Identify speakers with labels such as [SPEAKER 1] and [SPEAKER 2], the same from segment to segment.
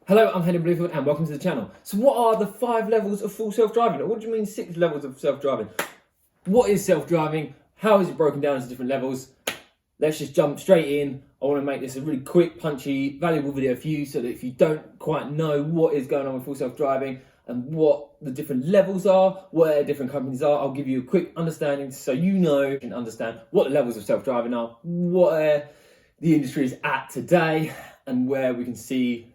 [SPEAKER 1] Hello, I'm Hayden Bluefield and welcome to the channel. So what are the 5 levels of full self-driving? Or what do you mean 6 levels of self-driving? What is self-driving? How is it broken down into different levels? Let's just jump straight in. I want to make this a really quick, punchy, valuable video for you so that if you don't quite know what is going on with full self-driving and what the different levels are, where different companies are, I'll give you a quick understanding so you know and understand what the levels of self-driving are, where the industry is at today, and where we can see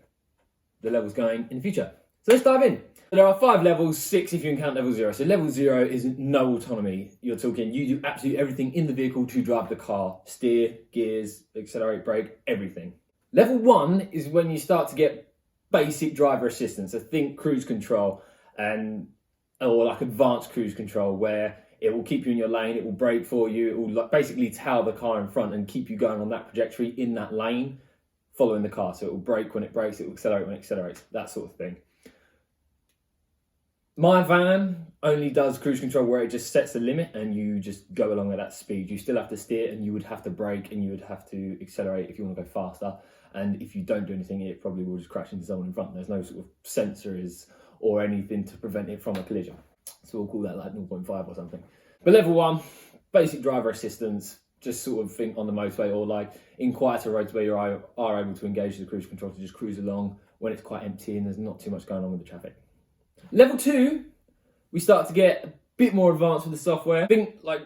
[SPEAKER 1] the levels going in the future. So let's dive in. There are 5 levels, 6 if you can count level 0. So level 0 is no autonomy. You're talking, you do absolutely everything in the vehicle to drive the car. Steer, gears, accelerate, brake, everything. Level 1 is when you start to get basic driver assistance. So think cruise control or like advanced cruise control, where it will keep you in your lane, it will brake for you, it will basically tail the car in front and keep you going on that trajectory in that lane, following the car. So it will brake when it brakes, it will accelerate when it accelerates, that sort of thing. My van only does cruise control where it just sets the limit and you just go along at that speed. You still have to steer and you would have to brake and you would have to accelerate if you want to go faster. And if you don't do anything, it probably will just crash into someone in front. There's no sort of sensors or anything to prevent it from a collision. So we'll call that like 0.5 or something. But level 1, basic driver assistance. Just sort of think on the motorway or like in quieter roads where you are able to engage the cruise control to just cruise along when it's quite empty and there's not too much going on with the traffic. Level 2, we start to get a bit more advanced with the software. Think like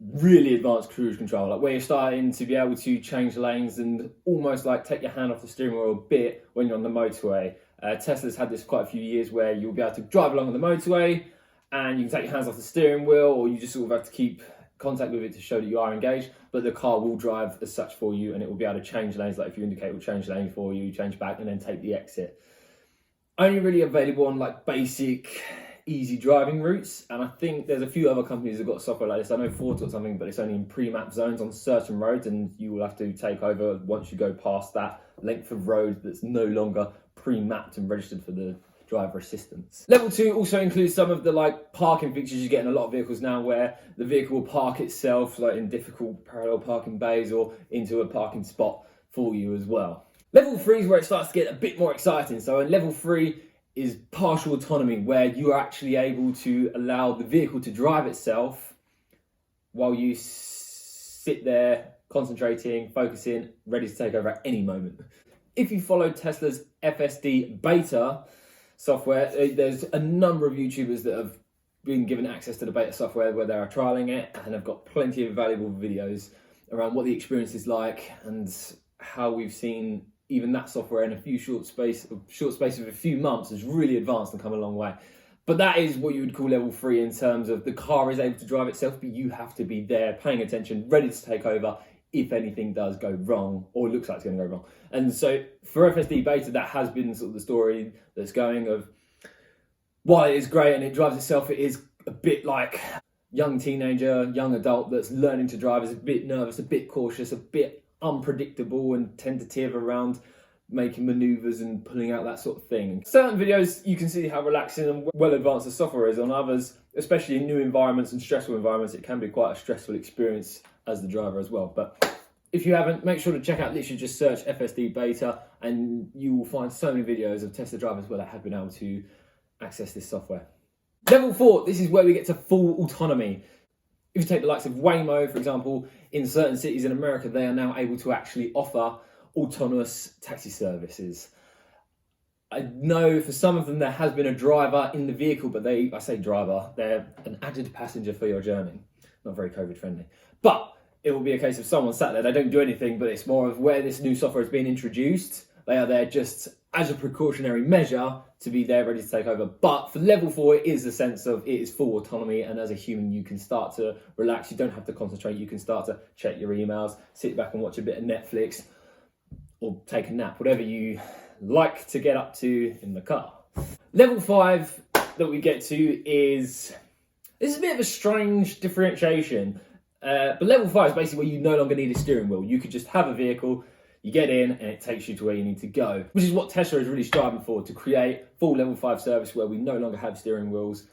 [SPEAKER 1] really advanced cruise control, like where you're starting to be able to change lanes and almost like take your hand off the steering wheel a bit when you're on the motorway. Tesla's had this quite a few years where you'll be able to drive along on the motorway and you can take your hands off the steering wheel, or you just sort of have to keep contact with it to show that you are engaged, but the car will drive as such for you and it will be able to change lanes. Like if you indicate, it will change lane for you, change back and then take the exit. Only really available on like basic easy driving routes, and I think there's a few other companies that have got software like this. I know Ford's got something, but it's only in pre-map zones on certain roads, and you will have to take over once you go past that length of road that's no longer pre-mapped and registered for the driver assistance. Level 2 also includes some of the like parking features you get in a lot of vehicles now, where the vehicle will park itself like in difficult parallel parking bays or into a parking spot for you as well. Level 3 is where it starts to get a bit more exciting. So in level 3 is partial autonomy, where you are actually able to allow the vehicle to drive itself while you sit there concentrating, focusing, ready to take over at any moment. If you follow Tesla's FSD beta software, there's a number of YouTubers that have been given access to the beta software where they are trialing it and have got plenty of valuable videos around what the experience is like and how we've seen even that software in a short space of a few months has really advanced and come a long way. But that is what you would call level 3 in terms of the car is able to drive itself, but you have to be there paying attention, ready to take over if anything does go wrong or looks like it's going to go wrong. And so for FSD beta, that has been sort of the story that's going of while it is great and it drives itself, it is a bit like young teenager, young adult that's learning to drive, is a bit nervous, a bit cautious, a bit unpredictable and tentative around making maneuvers and pulling out that sort of thing. Certain videos you can see how relaxing and well advanced the software is. On others, especially in new environments and stressful environments, it can be quite a stressful experience as the driver as well. But if you haven't, make sure to check out, literally just search FSD beta and you will find so many videos of Tesla drivers where they have been able to access this software. Level 4, this is where we get to full autonomy. If you take the likes of Waymo, for example, in certain cities in America, they are now able to actually offer autonomous taxi services. I know for some of them there has been a driver in the vehicle, but I say driver, they're an added passenger for your journey. Not very COVID friendly. But it will be a case of someone sat there, they don't do anything, but it's more of where this new software has been introduced. They are there just as a precautionary measure to be there ready to take over. But for level 4, it is the sense of it is full autonomy, and as a human you can start to relax, you don't have to concentrate, you can start to check your emails, sit back and watch a bit of Netflix or take a nap, whatever you like to get up to in the car. Level 5 that we get to is, this is a bit of a strange differentiation, but level 5 is basically where you no longer need a steering wheel. You could just have a vehicle, you get in and it takes you to where you need to go, which is what Tesla is really striving for, to create full level 5 service where we no longer have steering wheels,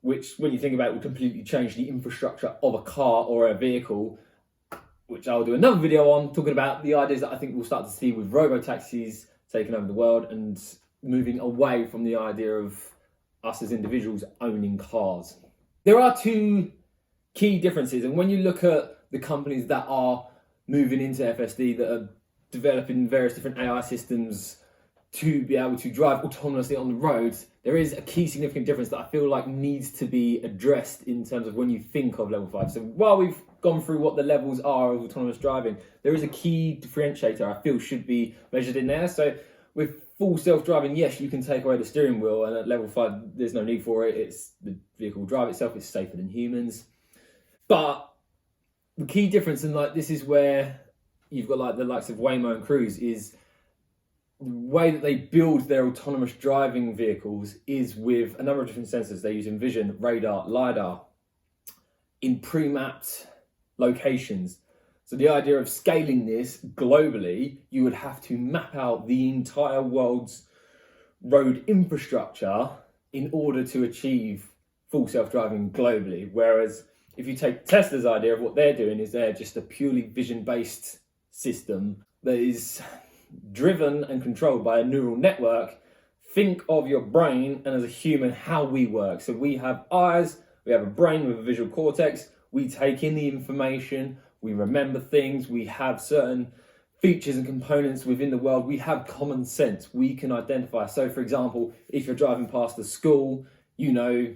[SPEAKER 1] which when you think about it will completely change the infrastructure of a car or a vehicle, which I'll do another video on, talking about the ideas that I think we'll start to see with Robo Taxis taking over the world and moving away from the idea of us as individuals owning cars. There are two key differences, and when you look at the companies that are moving into FSD, that are developing various different AI systems to be able to drive autonomously on the roads, there is a key significant difference that I feel like needs to be addressed in terms of when you think of level 5. So while we've gone through what the levels are of autonomous driving, there is a key differentiator I feel should be measured in there. So with full self-driving, yes, you can take away the steering wheel, and at level 5, there's no need for it. It's the vehicle will drive itself, it's safer than humans. But the key difference, and like this is where you've got like the likes of Waymo and Cruise, is the way that they build their autonomous driving vehicles is with a number of different sensors. They use vision, radar, LiDAR in pre-mapped locations. So the idea of scaling this globally, you would have to map out the entire world's road infrastructure in order to achieve full self-driving globally. Whereas if you take Tesla's idea of what they're doing, is they're just a purely vision-based system that is driven and controlled by a neural network. Think of your brain and as a human how we work. So we have eyes, we have a brain with a visual cortex, we take in the information, we remember things, we have certain features and components within the world, we have common sense, we can identify. So for example, if you're driving past a school, you know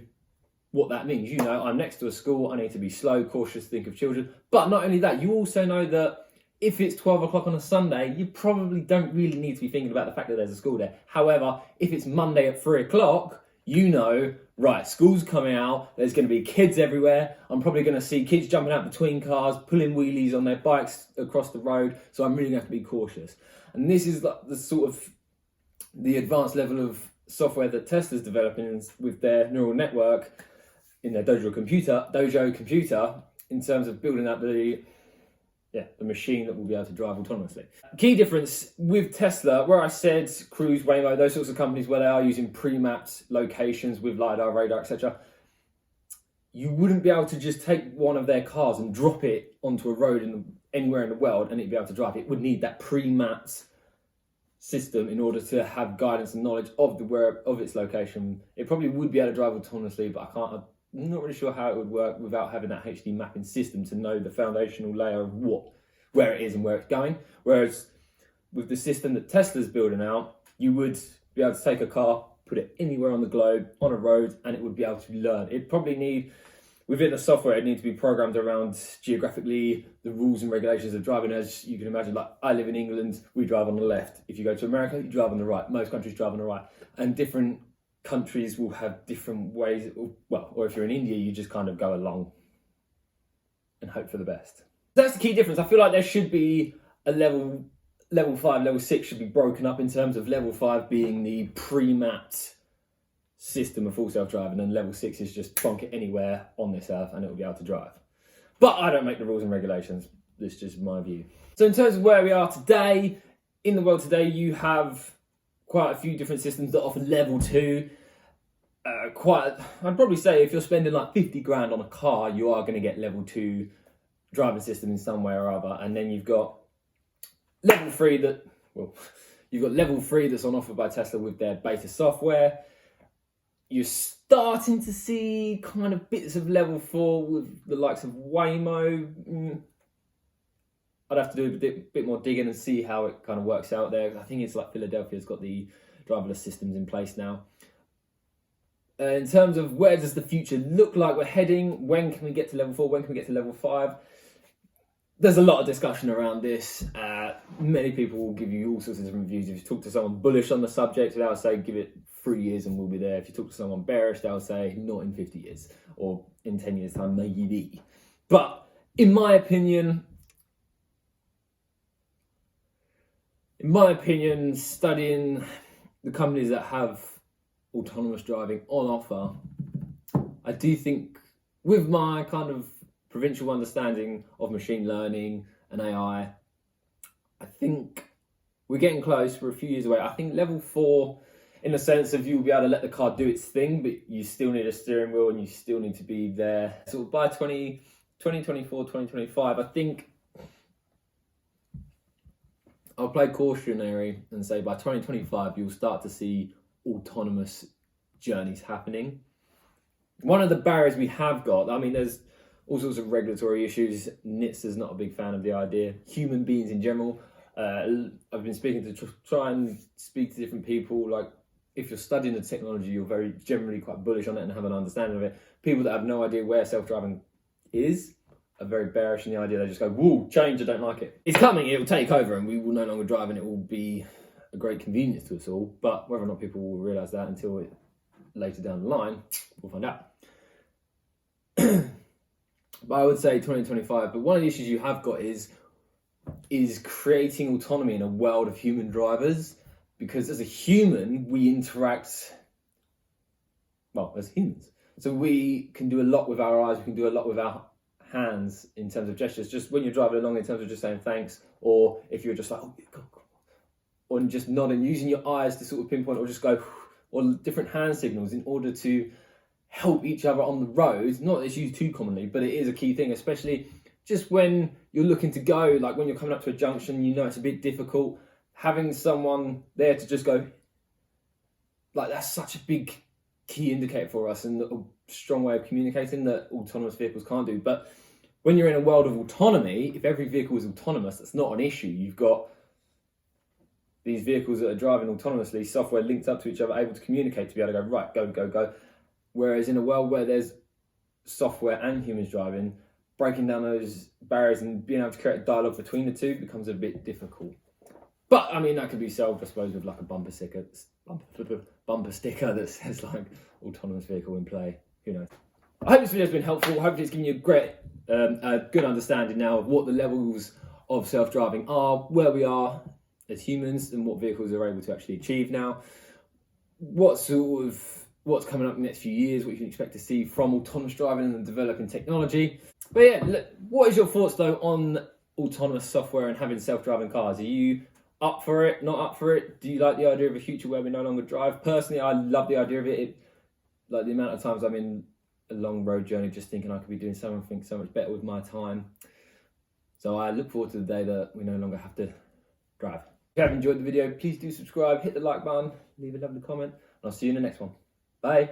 [SPEAKER 1] what that means. You know, I'm next to a school, I need to be slow, cautious, think of children. But not only that, you also know that if it's 12 o'clock on a Sunday, you probably don't really need to be thinking about the fact that there's a school there. However, if it's Monday at 3 o'clock, you know, right, school's coming out, there's going to be kids everywhere, I'm probably going to see kids jumping out between cars, pulling wheelies on their bikes across the road, so I'm really going to have to be cautious. And this is like the sort of the advanced level of software that Tesla's developing with their neural network in their Dojo computer, in terms of building up the machine that will be able to drive autonomously. Key difference with Tesla, where I said Cruise, Waymo, those sorts of companies where they are using pre-mapped locations with LiDAR, radar, etc. You wouldn't be able to just take one of their cars and drop it onto a road anywhere in the world and it'd be able to drive. It would need that pre-mapped system in order to have guidance and knowledge of its location. It probably would be able to drive autonomously, but I'm not really sure how it would work without having that HD mapping system to know the foundational layer of where it is and where it's going. Whereas with the system that Tesla's building out, you would be able to take a car, put it anywhere on the globe, on a road, and it would be able to learn. It'd probably need, within the software, it'd need to be programmed around geographically the rules and regulations of driving. As you can imagine, like I live in England, we drive on the left. If you go to America, you drive on the right. Most countries drive on the right. And different countries will have different ways, or if you're in India, you just kind of go along and hope for the best. That's the key difference. I feel like there should be a level 5, level 6 should be broken up in terms of level 5 being the pre-mapped system of full self-driving, and level 6 is just bonk it anywhere on this earth and it will be able to drive. But I don't make the rules and regulations. This is just my view. So in terms of where we are today, in the world today, you have quite a few different systems that offer level 2. I'd probably say if you're spending like 50 grand on a car, you are going to get level 2 driving system in some way or other. And then you've got level 3 that's on offer by Tesla with their beta software. You're starting to see kind of bits of level 4 with the likes of Waymo. I'd have to do a bit more digging and see how it kind of works out there. I think it's like Philadelphia's got the driverless systems in place now. In terms of where does the future look like we're heading, when can we get to level 4, when can we get to level 5? There's a lot of discussion around this. Many people will give you all sorts of different views. If you talk to someone bullish on the subject, they'll say give it 3 years and we'll be there. If you talk to someone bearish, they'll say not in 50 years or in 10 years time, maybe. But in my opinion, studying the companies that have autonomous driving on offer, I do think with my kind of provincial understanding of machine learning and AI, I think we're getting close. We're a few years away. I think level 4, in the sense of you'll be able to let the car do its thing, but you still need a steering wheel and you still need to be there. So by 2024, 2025, I think I'll play cautionary and say by 2025 you'll start to see autonomous journeys happening. One of the barriers we have got, I mean, there's all sorts of regulatory issues. NHTSA's not a big fan of the idea. Human beings in general. I've been speaking to try and speak to different people. Like, if you're studying the technology, you're very generally quite bullish on it and have an understanding of it. People that have no idea where self-driving is are very bearish in the idea. They just go, whoa, change, I don't like it. It's coming, it will take over and we will no longer drive and it will be a great convenience to us all. But whether or not people will realise that until later down the line, we'll find out. But I would say 2025, but one of the issues you have got is creating autonomy in a world of human drivers, because as a human, we interact, well, as humans. So we can do a lot with our eyes, we can do a lot with our hands in terms of gestures, just when you're driving along in terms of just saying thanks, or if you're just like, oh, go, or just nodding, using your eyes to sort of pinpoint, or just go, or different hand signals in order to help each other on the road. Not that it's used too commonly, but it is a key thing, especially just when you're looking to go, like when you're coming up to a junction, you know it's a bit difficult. Having someone there to just go, like, that's such a big key indicator for us and a strong way of communicating that autonomous vehicles can't do. But when you're in a world of autonomy, if every vehicle is autonomous, that's not an issue. You've got these vehicles that are driving autonomously, software linked up to each other, able to communicate, to be able to go, right, go, go, go. Whereas in a world where there's software and humans driving, breaking down those barriers and being able to create a dialogue between the two becomes a bit difficult. But I mean, that could be solved, I suppose, with like a bumper sticker that says like autonomous vehicle in play. Who knows? I hope this video has been helpful. Hopefully it's given you a good understanding now of what the levels of self-driving are, where we are as humans, and what vehicles are able to actually achieve now. What's coming up in the next few years, what you can expect to see from autonomous driving and developing technology. But yeah, what is your thoughts though on autonomous software and having self-driving cars? Are you up for it, not up for it? Do you like the idea of a future where we no longer drive? Personally, I love the idea of it. Like the amount of times I'm in a long road journey just thinking I could be doing something so much better with my time. So I look forward to the day that we no longer have to drive. If you have enjoyed the video, please do subscribe, hit the like button, leave a lovely comment, and I'll see you in the next one. Bye.